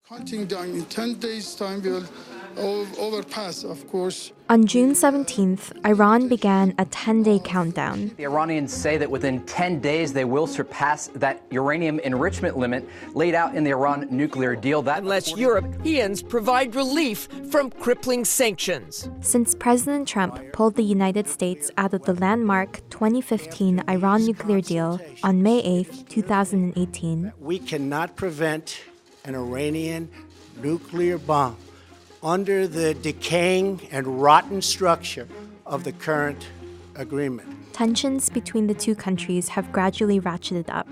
Counting down in 10 days' time, we will overpass, of course. On June 17th, Iran began a 10-day countdown. The Iranians say that within 10 days they will surpass that uranium enrichment limit laid out in the Iran nuclear deal. Unless Europeans provide relief from crippling sanctions. Since President Trump pulled the United States out of the landmark 2015 Iran nuclear deal on May 8, 2018, we cannot prevent an Iranian nuclear bomb under the decaying and rotten structure of the current agreement. Tensions between the two countries have gradually ratcheted up.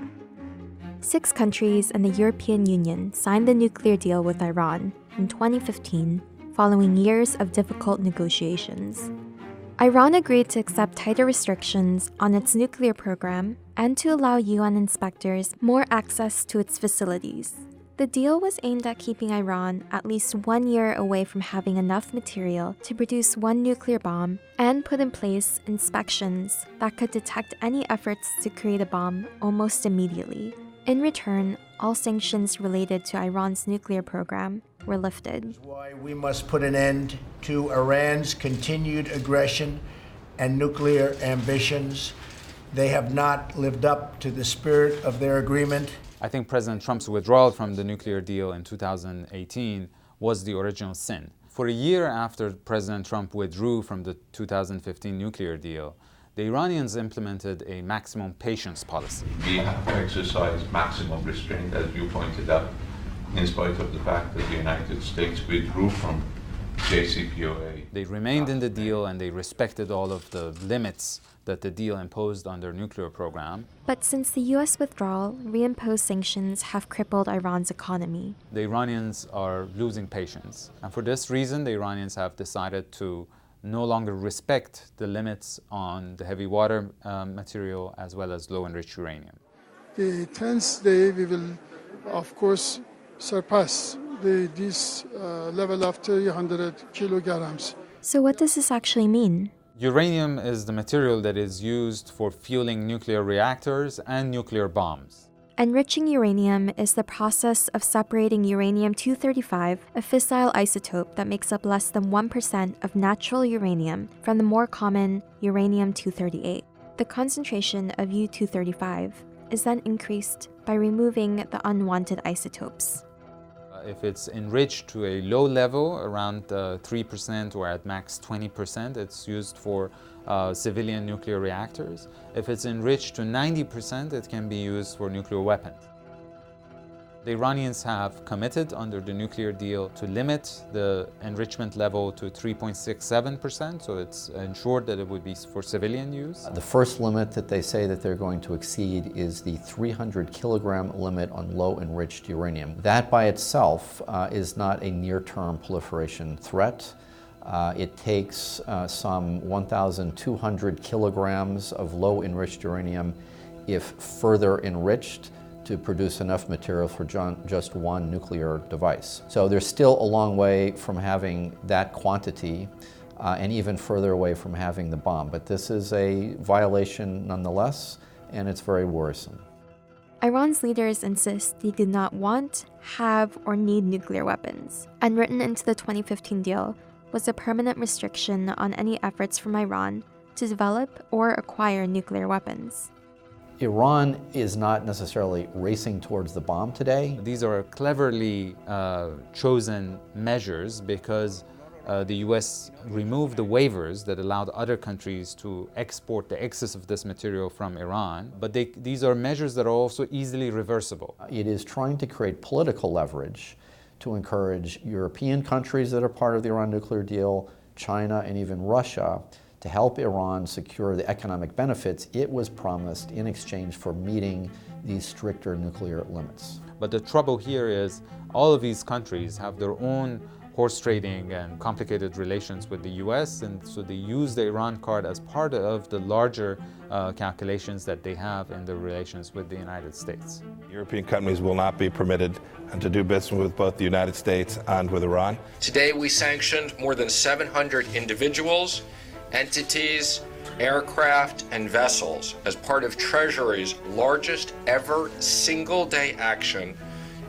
6 countries and the European Union signed the nuclear deal with Iran in 2015, following years of difficult negotiations. Iran agreed to accept tighter restrictions on its nuclear program and to allow UN inspectors more access to its facilities. The deal was aimed at keeping Iran at least 1 year away from having enough material to produce 1 nuclear bomb and put in place inspections that could detect any efforts to create a bomb almost immediately. In return, all sanctions related to Iran's nuclear program were lifted. That's why we must put an end to Iran's continued aggression and nuclear ambitions. They have not lived up to the spirit of their agreement. I think President Trump's withdrawal from the nuclear deal in 2018 was the original sin. For a year after President Trump withdrew from the 2015 nuclear deal, the Iranians implemented a maximum patience policy. We have to exercise maximum restraint, as you pointed out, in spite of the fact that the United States withdrew from JCPOA. They remained in the deal and they respected all of the limits that the deal imposed on their nuclear program. But since the US withdrawal, reimposed sanctions have crippled Iran's economy. The Iranians are losing patience. And for this reason, the Iranians have decided to no longer respect the limits on the heavy water material as well as low enriched uranium. The 10th day, we will, of course, surpass this level of 300 kilograms. So what does this actually mean? Uranium is the material that is used for fueling nuclear reactors and nuclear bombs. Enriching uranium is the process of separating uranium-235, a fissile isotope that makes up less than 1% of natural uranium, from the more common uranium-238. The concentration of U-235 is then increased by removing the unwanted isotopes. If it's enriched to a low level, around 3% or at max 20%, it's used for civilian nuclear reactors. If it's enriched to 90%, it can be used for nuclear weapons. The Iranians have committed under the nuclear deal to limit the enrichment level to 3.67%, so it's ensured that it would be for civilian use. The first limit that they say that they're going to exceed is the 300 kilogram limit on low enriched uranium. That by itself is not a near-term proliferation threat. It takes some 1,200 kilograms of low enriched uranium, if further enriched, to produce enough material for just 1 nuclear device. So there's still a long way from having that quantity and even further away from having the bomb. But this is a violation nonetheless, and it's very worrisome. Iran's leaders insist they do not want, have, or need nuclear weapons. And written into the 2015 deal was a permanent restriction on any efforts from Iran to develop or acquire nuclear weapons. Iran is not necessarily racing towards the bomb today. These are cleverly chosen measures because the US removed the waivers that allowed other countries to export the excess of this material from Iran. But these are measures that are also easily reversible. It is trying to create political leverage to encourage European countries that are part of the Iran nuclear deal, China, and even Russia, to help Iran secure the economic benefits it was promised in exchange for meeting these stricter nuclear limits. But the trouble here is all of these countries have their own horse trading and complicated relations with the US, and so they use the Iran card as part of the larger calculations that they have in their relations with the United States. European companies will not be permitted to do business with both the United States and with Iran. Today we sanctioned more than 700 individuals, entities, aircraft, and vessels as part of Treasury's largest ever single-day action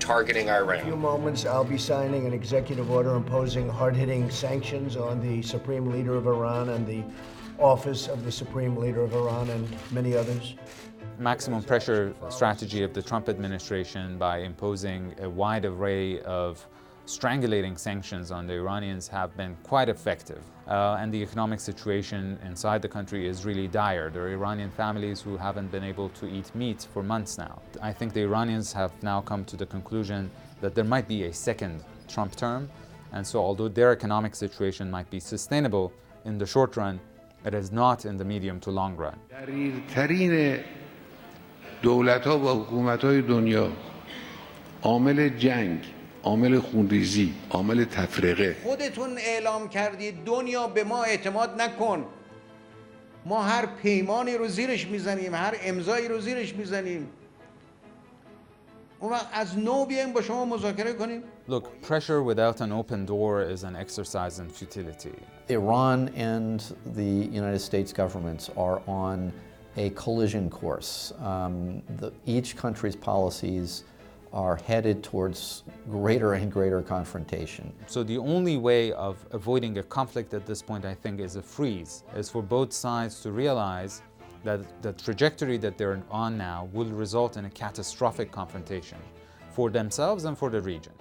targeting In a Iran. few moments, I'll be signing an executive order imposing hard-hitting sanctions on the Supreme Leader of Iran and the Office of the Supreme Leader of Iran and many others. Maximum pressure strategy of the Trump administration by imposing a wide array of strangulating sanctions on the Iranians have been quite effective. And the economic situation inside the country is really dire. There are Iranian families who haven't been able to eat meat for months now. I think the Iranians have now come to the conclusion that there might be a second Trump term. And so although their economic situation might be sustainable in the short run, it is not in the medium to long run. دقیق‌ترین دولت‌ها و حکومت‌های دنیا عامل جنگ، عامل خونریزی، عامل تفرقه. خودتون اعلام کردید دنیا به ما اعتماد نکن. ما هر پیمانی رو زیرش میزنیم، هر امضایی رو زیرش میزنیم. اون وقت از نو بیایم با شما مذاکره کنیم. Look, pressure without an open door is an exercise in futility. Iran and the United States governments are on a collision course. Each country's policies are headed towards greater and greater confrontation. So the only way of avoiding a conflict at this point, I think, is a freeze, is for both sides to realize that the trajectory that they're on now will result in a catastrophic confrontation for themselves and for the region.